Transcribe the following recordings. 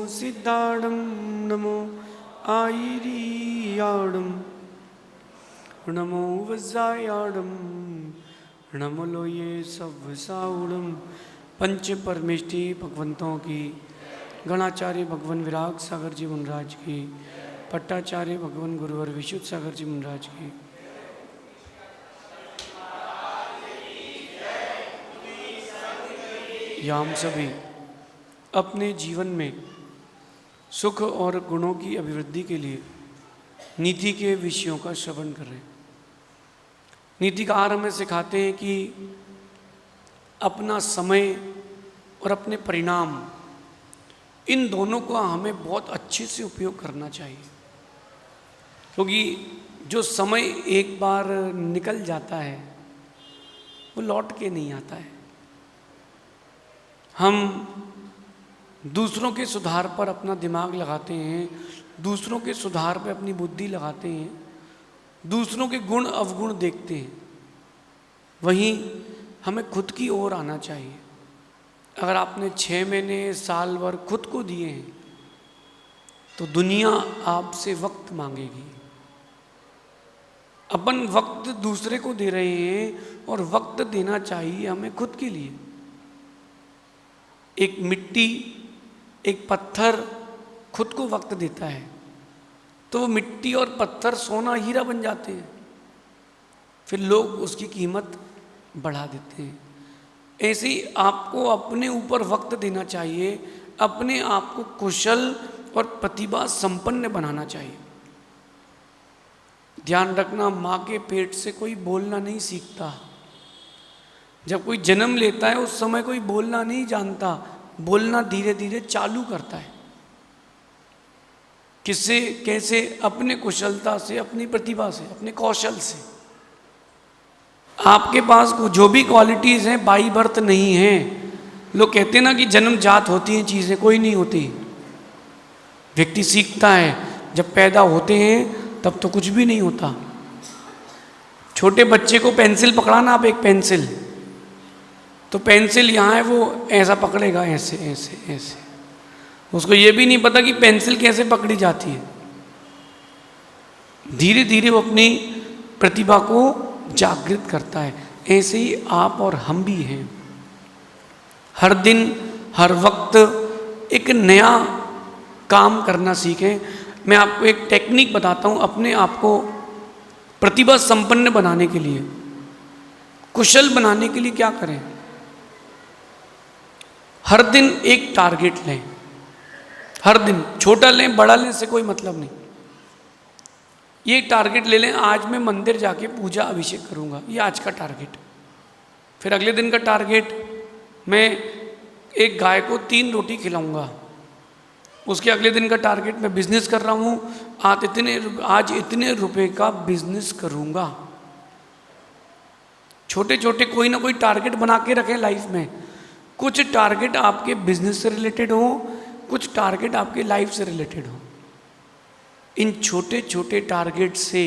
सिद्धाणं नमो आयिरियाणं नमो वज्रायाणं नमो लोये सव्साउणं। पंच परमेष्टि भगवंतों की, गणाचार्य भगवान विराग सागर जी मुनराज की, पट्टाचार्य भगवान गुरुवर विशुद्ध सागर जी मुनराज की। या हम सभी अपने जीवन में सुख और गुणों की अभिवृद्धि के लिए नीति के विषयों का श्रवण करें। नीतिकार हमें सिखाते हैं कि अपना समय और अपने परिणाम, इन दोनों का हमें बहुत अच्छे से उपयोग करना चाहिए, क्योंकि जो समय एक बार निकल जाता है वो लौट के नहीं आता है। हम दूसरों के सुधार पर अपना दिमाग लगाते हैं, दूसरों के सुधार पर अपनी बुद्धि लगाते हैं, दूसरों के गुण अवगुण देखते हैं, वहीं हमें खुद की ओर आना चाहिए। अगर आपने 6 महीने साल भर खुद को दिए हैं तो दुनिया आपसे वक्त मांगेगी। अपन वक्त दूसरे को दे रहे हैं और वक्त देना चाहिए हमें खुद के लिए। एक मिट्टी, एक पत्थर खुद को वक्त देता है तो वो मिट्टी और पत्थर सोना हीरा बन जाते हैं, फिर लोग उसकी कीमत बढ़ा देते हैं। ऐसे ही आपको अपने ऊपर वक्त देना चाहिए, अपने आप को कुशल और प्रतिभा संपन्न बनाना चाहिए। ध्यान रखना, माँ के पेट से कोई बोलना नहीं सीखता। जब कोई जन्म लेता है उस समय कोई बोलना नहीं जानता, बोलना धीरे धीरे चालू करता है। किससे, कैसे? अपने कुशलता से, अपनी प्रतिभा से, अपने कौशल से। आपके पास जो भी क्वालिटीज़ हैं बाई बर्थ नहीं हैं। लोग कहते हैं ना कि जन्मजात होती हैं चीज़ें, कोई नहीं होती। व्यक्ति सीखता है, जब पैदा होते हैं तब तो कुछ भी नहीं होता। छोटे बच्चे को पेंसिल पकड़ाना, आप एक पेंसिल, तो पेंसिल यहाँ है, वो ऐसा पकड़ेगा, ऐसे ऐसे ऐसे। उसको ये भी नहीं पता कि पेंसिल कैसे पकड़ी जाती है। धीरे धीरे वो अपनी प्रतिभा को जागृत करता है। ऐसे ही आप और हम भी हैं। हर दिन हर वक्त एक नया काम करना सीखें। मैं आपको एक टेक्निक बताता हूँ अपने आप को प्रतिभा संपन्न बनाने के लिए, कुशल बनाने के लिए क्या करें। हर दिन एक टारगेट लें, हर दिन, छोटा लें बड़ा लें से कोई मतलब नहीं। ये टारगेट ले लें, आज मैं मंदिर जाके पूजा अभिषेक करूंगा, ये आज का टारगेट। फिर अगले दिन का टारगेट, मैं एक गाय को 3 रोटी खिलाऊंगा। उसके अगले दिन का टारगेट, मैं बिजनेस कर रहा हूँ, आज इतने रुपए का बिजनेस करूंगा। छोटे छोटे कोई ना कोई टारगेट बना के रखें लाइफ में। कुछ टारगेट आपके बिजनेस से रिलेटेड हो, कुछ टारगेट आपके लाइफ से रिलेटेड हो। इन छोटे छोटे टारगेट से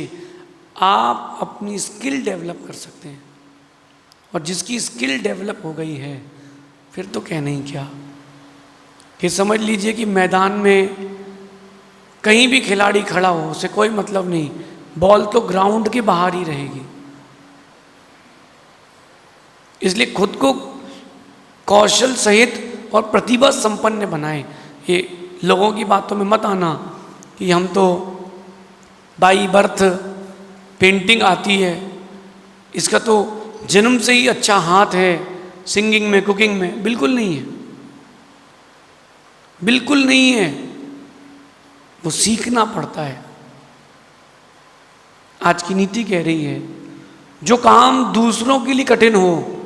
आप अपनी स्किल डेवलप कर सकते हैं, और जिसकी स्किल डेवलप हो गई है फिर तो कहना ही क्या। कि समझ लीजिए कि मैदान में कहीं भी खिलाड़ी खड़ा हो, उसे कोई मतलब नहीं, बॉल तो ग्राउंड के बाहर ही रहेगी। इसलिए खुद को कौशल सहित और प्रतिभा संपन्न बनाएं। ये लोगों की बातों में मत आना कि हम तो बाई बर्थ पेंटिंग आती है, इसका तो जन्म से ही अच्छा हाथ है सिंगिंग में, कुकिंग में। बिल्कुल नहीं है, बिल्कुल नहीं है। वो सीखना पड़ता है। आज की नीति कह रही है, जो काम दूसरों के लिए कठिन हो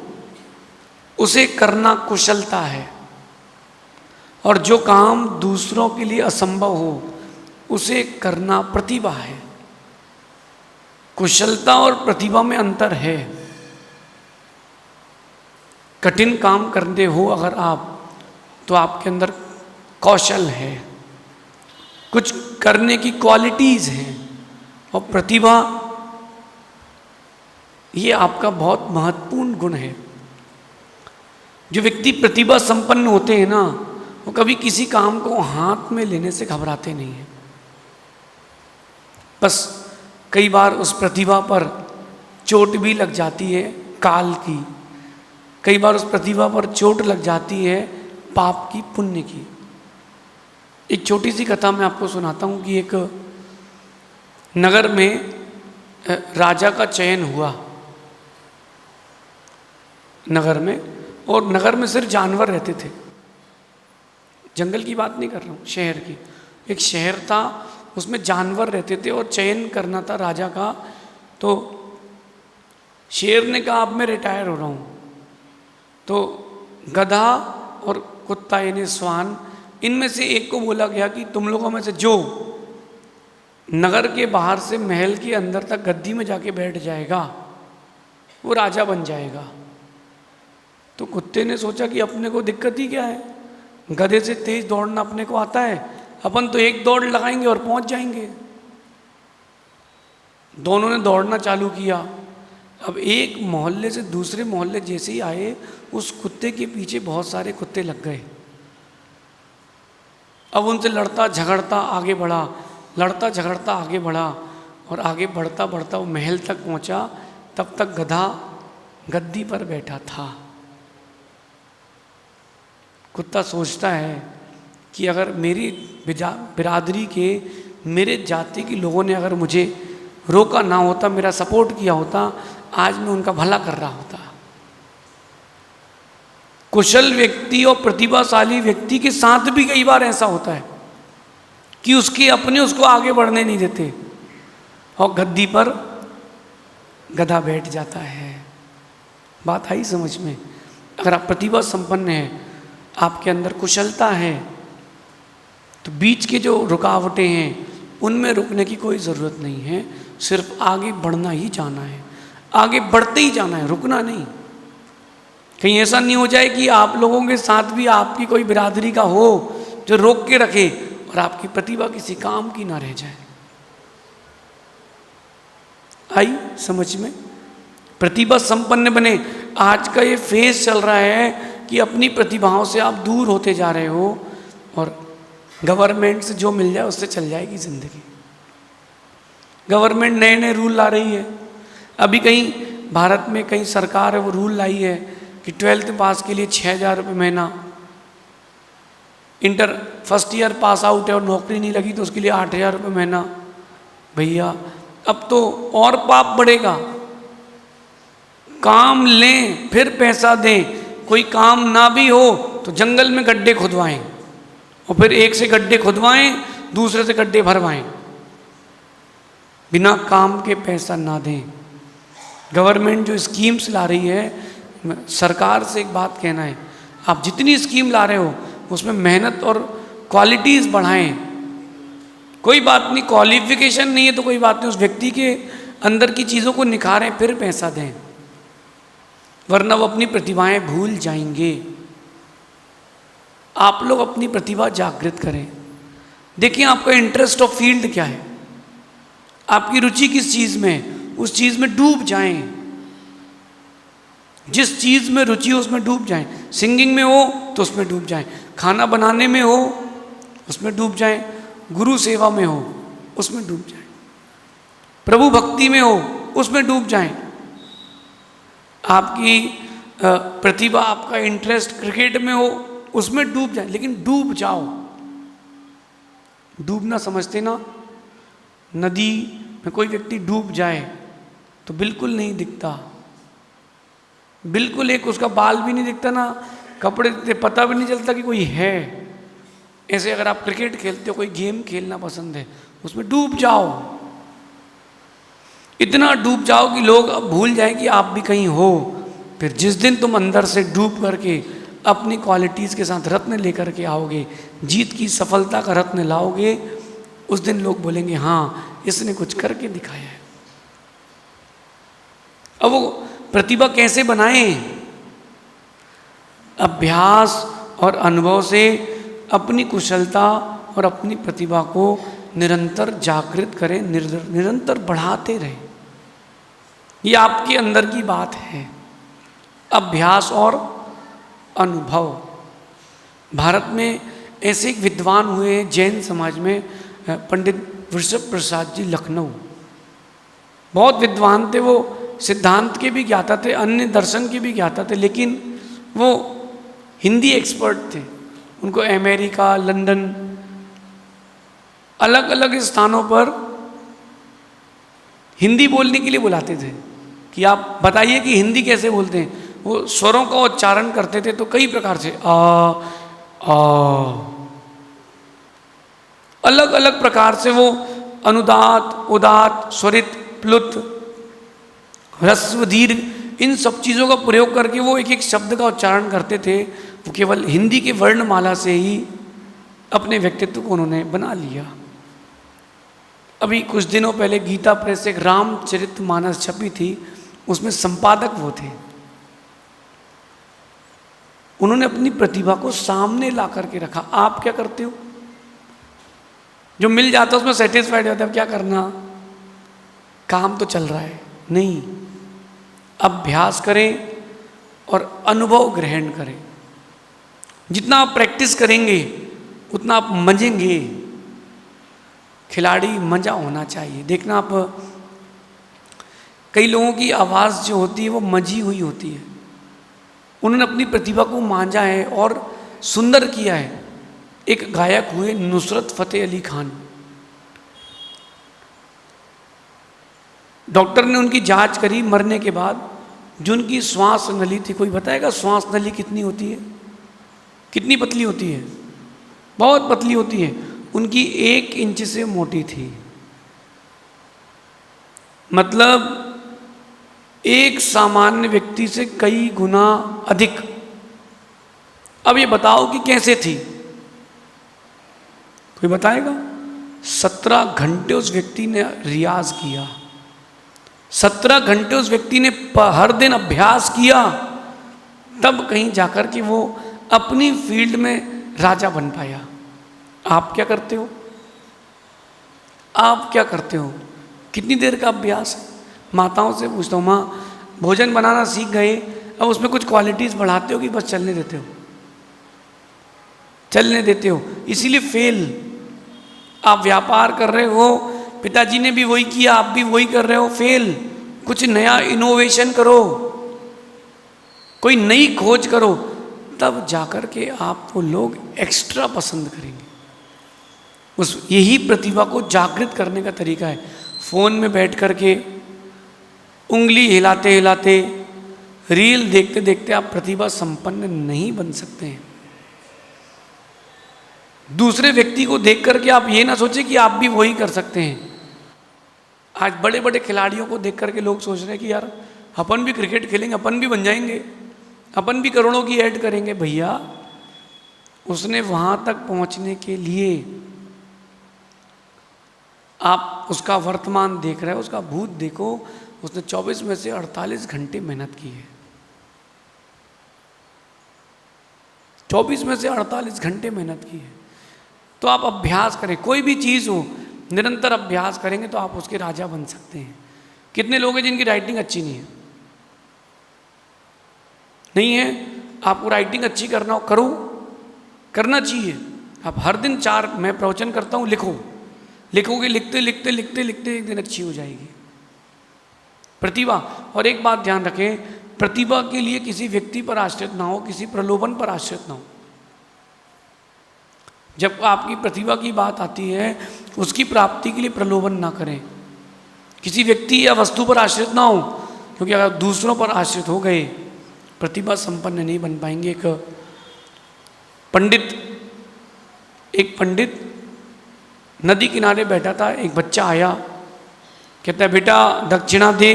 उसे करना कुशलता है, और जो काम दूसरों के लिए असंभव हो उसे करना प्रतिभा है। कुशलता और प्रतिभा में अंतर है। कठिन काम करते हो अगर आप, तो आपके अंदर कौशल है, कुछ करने की क्वालिटीज हैं, और प्रतिभा ये आपका बहुत महत्वपूर्ण गुण है। जो व्यक्ति प्रतिभा संपन्न होते हैं ना, वो कभी किसी काम को हाथ में लेने से घबराते नहीं हैं। बस कई बार उस प्रतिभा पर चोट भी लग जाती है काल की, कई बार उस प्रतिभा पर चोट लग जाती है पाप की, पुण्य की। एक छोटी सी कथा मैं आपको सुनाता हूँ कि एक नगर में राजा का चयन हुआ नगर में, और नगर में सिर्फ जानवर रहते थे। जंगल की बात नहीं कर रहा हूँ, शहर की। एक शहर था, उसमें जानवर रहते थे और चयन करना था राजा का। तो शेर ने कहा अब मैं रिटायर हो रहा हूँ। तो गधा और कुत्ता यानी स्वान, इनमें से एक को बोला गया कि तुम लोगों में से जो नगर के बाहर से महल के अंदर तक गद्दी में जाके बैठ जाएगा वो राजा बन जाएगा। तो कुत्ते ने सोचा कि अपने को दिक्कत ही क्या है, गधे से तेज दौड़ना अपने को आता है, अपन तो एक दौड़ लगाएंगे और पहुंच जाएंगे। दोनों ने दौड़ना चालू किया। अब एक मोहल्ले से दूसरे मोहल्ले जैसे ही आए, उस कुत्ते के पीछे बहुत सारे कुत्ते लग गए। अब उनसे लड़ता झगड़ता आगे बढ़ा, लड़ता झगड़ता आगे बढ़ा, और आगे बढ़ता बढ़ता वो महल तक पहुंचा। तब तक गधा गद्दी पर बैठा था। कुत्ता सोचता है कि अगर मेरी बिरादरी के, मेरे जाति के लोगों ने अगर मुझे रोका ना होता, मेरा सपोर्ट किया होता, आज मैं उनका भला कर रहा होता। कुशल व्यक्ति और प्रतिभाशाली व्यक्ति के साथ भी कई बार ऐसा होता है कि उसके अपने उसको आगे बढ़ने नहीं देते और गद्दी पर गधा बैठ जाता है। बात आई समझ में? अगर आप प्रतिभा संपन्न हैं, आपके अंदर कुशलता है, तो बीच के जो रुकावटें हैं उनमें रुकने की कोई ज़रूरत नहीं है। सिर्फ आगे बढ़ना ही जाना है, आगे बढ़ते ही जाना है, रुकना नहीं। कहीं ऐसा नहीं हो जाए कि आप लोगों के साथ भी आपकी कोई बिरादरी का हो जो रोक के रखे और आपकी प्रतिभा किसी काम की ना रह जाए। आई समझ में? प्रतिभा संपन्न बने। आज का ये फेज चल रहा है कि अपनी प्रतिभाओं से आप दूर होते जा रहे हो और गवर्नमेंट से जो मिल जाए उससे चल जाएगी ज़िंदगी। गवर्नमेंट नए नए रूल ला रही है। अभी कहीं भारत में कहीं सरकार है वो रूल लाई है कि 12th पास के लिए 6,000 रुपये महीना, inter first year pass out है और नौकरी नहीं लगी तो उसके लिए 8,000 रुपये महीना। भैया अब तो और पाप बढ़ेगा। काम लें फिर पैसा दें, कोई काम ना भी हो तो जंगल में गड्ढे खुदवाएं और फिर एक से गड्ढे खुदवाएं, दूसरे से गड्ढे भरवाएं, बिना काम के पैसा ना दें। गवर्नमेंट जो स्कीम्स ला रही है, सरकार से एक बात कहना है, आप जितनी स्कीम ला रहे हो उसमें मेहनत और क्वालिटीज़ बढ़ाएं। कोई बात नहीं, क्वालिफिकेशन नहीं है तो कोई बात नहीं, उस व्यक्ति के अंदर की चीज़ों को निखारें फिर पैसा दें, वरना वो अपनी प्रतिभाएं भूल जाएंगे। आप लोग अपनी प्रतिभा जागृत करें। देखिए आपका इंटरेस्ट ऑफ फील्ड क्या है, आपकी रुचि किस चीज़ में, उस चीज़ में डूब जाएं। जिस चीज़ में रुचि हो उसमें डूब जाएं। सिंगिंग में हो तो उसमें डूब जाएं, खाना बनाने में हो उसमें डूब जाएं, गुरु सेवा में हो उसमें डूब जाएं, प्रभु भक्ति में हो उसमें डूब जाएं। आपकी प्रतिभा, आपका इंटरेस्ट क्रिकेट में हो उसमें डूब जाए, लेकिन डूब जाओ। डूबना समझते ना, नदी में कोई व्यक्ति डूब जाए तो बिल्कुल नहीं दिखता, बिल्कुल एक उसका बाल भी नहीं दिखता ना, कपड़े दिखते, पता भी नहीं चलता कि कोई है। ऐसे अगर आप क्रिकेट खेलते हो, कोई गेम खेलना पसंद है, उसमें डूब जाओ, इतना डूब जाओ कि लोग अब भूल जाएं कि आप भी कहीं हो। फिर जिस दिन तुम अंदर से डूब करके अपनी क्वालिटीज़ के साथ रत्न लेकर के आओगे, जीत की सफलता का रत्न लाओगे, उस दिन लोग बोलेंगे हाँ इसने कुछ करके दिखाया है। अब वो प्रतिभा कैसे बनाएं? अभ्यास और अनुभव से अपनी कुशलता और अपनी प्रतिभा को निरंतर जागृत करें, निरंतर बढ़ाते रहें। ये आपके अंदर की बात है, अभ्यास और अनुभव। भारत में ऐसे एक विद्वान हुए जैन समाज में, पंडित वृषभ प्रसाद जी लखनऊ। बहुत विद्वान थे वो, सिद्धांत के भी ज्ञाता थे, अन्य दर्शन के भी ज्ञाता थे, लेकिन वो हिंदी एक्सपर्ट थे। उनको अमेरिका, लंदन, अलग अलग स्थानों पर हिंदी बोलने के लिए बुलाते थे कि आप बताइए कि हिंदी कैसे बोलते हैं। वो स्वरों का उच्चारण करते थे तो कई प्रकार से आ, अलग अलग प्रकार से वो अनुदात, उदात, स्वरित, प्लुत, ह्रस्व, दीर्घ, इन सब चीज़ों का प्रयोग करके वो एक एक शब्द का उच्चारण करते थे। वो केवल हिंदी के वर्णमाला से ही अपने व्यक्तित्व को उन्होंने बना लिया। अभी कुछ दिनों पहले गीता प्रेस से एक रामचरितमानस छपी थी, उसमें संपादक वो थे। उन्होंने अपनी प्रतिभा को सामने ला करके रखा। आप क्या करते हो? जो मिल जाता है उसमें सेटिस्फाइड होता है, क्या करना, काम तो चल रहा है। नहीं, अभ्यास करें और अनुभव ग्रहण करें। जितना आप प्रैक्टिस करेंगे उतना आप मजेंगे। खिलाड़ी मजा होना चाहिए। देखना आप, कई लोगों की आवाज़ जो होती है वो मजी हुई होती है, उन्होंने अपनी प्रतिभा को मांझा है और सुंदर किया है। एक गायक हुए नुसरत फतेह अली खान। डॉक्टर ने उनकी जांच करी मरने के बाद, जो उनकी श्वास नली थी, कोई बताएगा श्वास नली कितनी होती है? कितनी पतली होती है? बहुत पतली होती है। उनकी 1 इंच से मोटी थी। मतलब एक सामान्य व्यक्ति से कई गुना अधिक। अब ये बताओ कि कैसे थी? कोई बताएगा? 17 घंटे उस व्यक्ति ने रियाज किया। 17 घंटे उस व्यक्ति ने हर दिन अभ्यास किया, तब कहीं जाकर के वो अपनी फील्ड में राजा बन पाया। आप क्या करते हो? आप क्या करते हो? कितनी देर का अभ्यास है? माताओं से पूछता हूँ, माँ भोजन बनाना सीख गए, अब उसमें कुछ क्वालिटीज़ बढ़ाते हो कि बस चलने देते हो? चलने देते हो, इसीलिए फेल। आप व्यापार कर रहे हो, पिताजी ने भी वही किया, आप भी वही कर रहे हो, फेल। कुछ नया इनोवेशन करो, कोई नई खोज करो, तब जाकर के आपको लोग एक्स्ट्रा पसंद करेंगे। यही प्रतिभा को जागृत करने का तरीका है। फोन में बैठ करके उंगली हिलाते हिलाते, रील देखते देखते आप प्रतिभा संपन्न नहीं बन सकते हैं। दूसरे व्यक्ति को देख करके आप ये ना सोचें कि आप भी वही कर सकते हैं। आज बड़े बड़े खिलाड़ियों को देख करके लोग सोच रहे हैं कि यार अपन भी क्रिकेट खेलेंगे, अपन भी बन जाएंगे, अपन भी करोड़ों की ऐड करेंगे। भैया, उसने वहां तक पहुंचने के लिए आप उसका वर्तमान देख रहे हो, उसका भूत देखो। उसने 24 में से 48 घंटे मेहनत की है। 24 में से 48 घंटे मेहनत की है। तो आप अभ्यास करें, कोई भी चीज़ हो, निरंतर अभ्यास करेंगे तो आप उसके राजा बन सकते हैं। कितने लोग हैं जिनकी राइटिंग अच्छी नहीं है? नहीं है? आपको राइटिंग अच्छी करना हो, करो, करना चाहिए। आप हर दिन 4, मैं प्रवचन करता हूँ, लिखो। लिखोगे, लिखते लिखते लिखते लिखते एक दिन अच्छी हो जाएगी प्रतिभा। और एक बात ध्यान रखें, प्रतिभा के लिए किसी व्यक्ति पर आश्रित ना हो, किसी प्रलोभन पर आश्रित ना हो। जब आपकी प्रतिभा की बात आती है, उसकी प्राप्ति के लिए प्रलोभन ना करें। किसी व्यक्ति या वस्तु पर आश्रित ना हो, क्योंकि अगर दूसरों पर आश्रित हो गए, प्रतिभा संपन्न नहीं बन पाएंगे। एक पंडित नदी किनारे बैठा था। एक बच्चा आया, कहता है, बेटा दक्षिणा दे,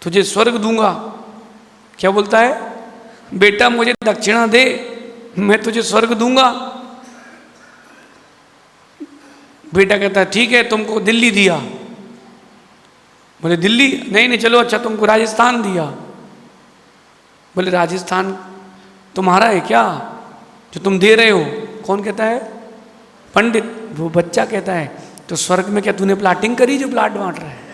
तुझे स्वर्ग दूंगा। क्या बोलता है? बेटा मुझे दक्षिणा दे, मैं तुझे स्वर्ग दूंगा। बेटा कहता है, ठीक है, तुमको दिल्ली दिया। बोले दिल्ली? नहीं नहीं, चलो अच्छा, तुमको राजस्थान दिया। बोले राजस्थान तुम्हारा है क्या, जो तुम दे रहे हो? कौन कहता है? पंडित। वो बच्चा कहता है, तो स्वर्ग में क्या तूने प्लाटिंग करी जो प्लाट बांट रहा है?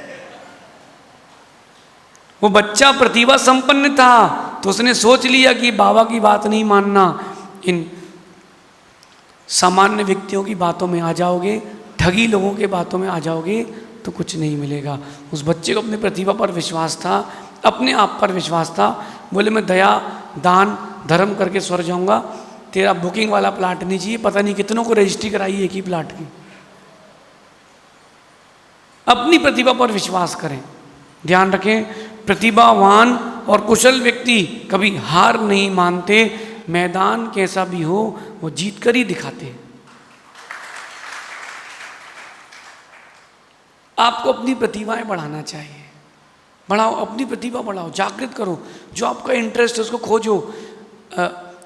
वो बच्चा प्रतिभा संपन्न था, तो उसने सोच लिया कि बाबा की बात नहीं मानना, इन सामान्य व्यक्तियों की बातों में आ जाओगे, ठगी लोगों के बातों में आ जाओगे तो कुछ नहीं मिलेगा। उस बच्चे को अपनी प्रतिभा पर विश्वास था, अपने आप पर विश्वास था। बोले मैं दया दान धर्म करके स्वर जाऊंगा, तेरा बुकिंग वाला प्लाट नहीं चाहिए। पता नहीं कितनों को रजिस्ट्री कराई एक ही प्लाट की। अपनी प्रतिभा पर विश्वास करें। ध्यान रखें, प्रतिभावान और कुशल व्यक्ति कभी हार नहीं मानते। मैदान कैसा भी हो वो जीत कर ही दिखाते हैं। आपको अपनी प्रतिभाएं बढ़ाना चाहिए। बढ़ाओ, अपनी प्रतिभा बढ़ाओ, जागृत करो। जो आपका इंटरेस्ट है उसको खोजो।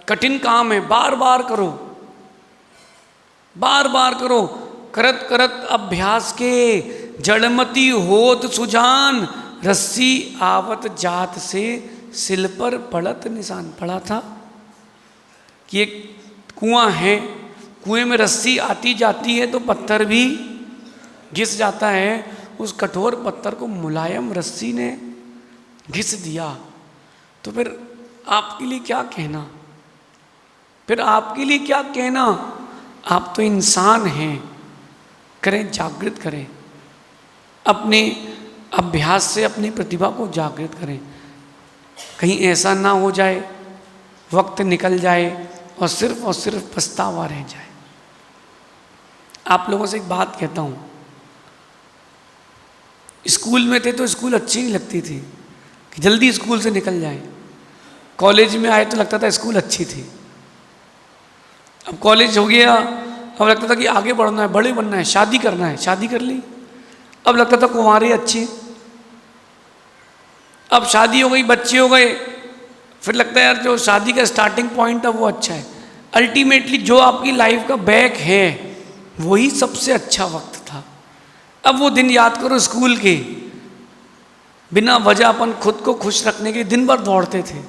कठिन काम है, बार बार करो, बार बार करो। करत करत अभ्यास के जड़मती होत सुजान, रस्सी आवत जात से सिल पर पड़त निशान। पड़ा था कि एक कुआं है, कुएं में रस्सी आती जाती है तो पत्थर भी घिस जाता है। उस कठोर पत्थर को मुलायम रस्सी ने घिस दिया। तो फिर आपके लिए क्या कहना, फिर आपके लिए क्या कहना। आप तो इंसान हैं। करें, जागृत करें, अपने अभ्यास से अपनी प्रतिभा को जागृत करें। कहीं ऐसा ना हो जाए वक्त निकल जाए और सिर्फ पछतावा रह जाए। आप लोगों से एक बात कहता हूँ, स्कूल में थे तो स्कूल अच्छी नहीं लगती थी कि जल्दी स्कूल से निकल जाए। कॉलेज में आए तो लगता था स्कूल अच्छी थी। अब कॉलेज हो गया, अब लगता था कि आगे बढ़ना है, बड़े बनना है, शादी करना है, शादी कर ली। अब लगता था कुंवारे अच्छे। अब शादी हो गई, बच्चे हो गए, फिर लगता है यार जो शादी का स्टार्टिंग पॉइंट है वो अच्छा है। अल्टीमेटली जो आपकी लाइफ का बैक है वही सबसे अच्छा वक्त था। अब वो दिन याद करो स्कूल के, बिना वजह अपन खुद को खुश रखने के दिन भर दौड़ते थे।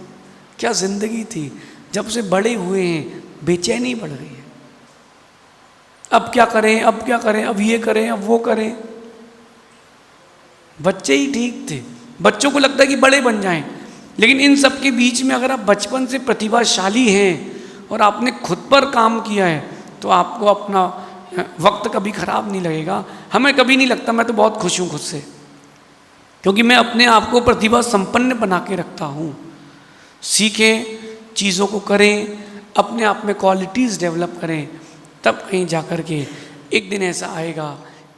क्या जिंदगी थी। जब से बड़े हुए हैं बेचैनी बढ़ गई है। अब क्या करें, अब क्या करें, अब ये करें, अब वो करें। बच्चे ही ठीक थे, बच्चों को लगता है कि बड़े बन जाएं। लेकिन इन सब के बीच में अगर आप बचपन से प्रतिभाशाली हैं और आपने खुद पर काम किया है तो आपको अपना वक्त कभी खराब नहीं लगेगा। हमें कभी नहीं लगता, मैं तो बहुत खुश हूँ खुद से, क्योंकि मैं अपने आप को प्रतिभा संपन्न बना के रखता हूँ। सीखें, चीज़ों को करें, अपने आप में क्वालिटीज़ डेवलप करें, तब कहीं जा कर के एक दिन ऐसा आएगा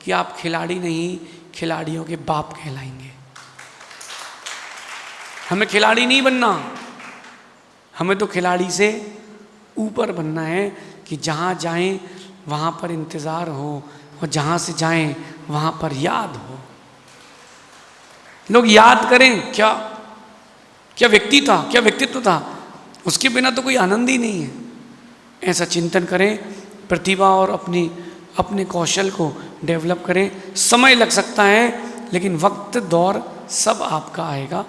कि आप खिलाड़ी नहीं, खिलाड़ियों के बाप कहलाएंगे। हमें खिलाड़ी नहीं बनना, हमें तो खिलाड़ी से ऊपर बनना है कि जहाँ जाएं वहाँ पर इंतज़ार हो और जहाँ से जाएं वहाँ पर याद हो। लोग याद करें क्या क्या व्यक्ति था, क्या व्यक्तित्व था, उसके बिना तो कोई आनंद ही नहीं है। ऐसा चिंतन करें, प्रतिभा और अपने कौशल को डेवलप करें। समय लग सकता है लेकिन वक्त दौर सब आपका आएगा।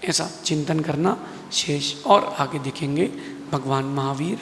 ऐसा चिंतन करना शेष और आगे दिखेंगे। भगवान महावीर।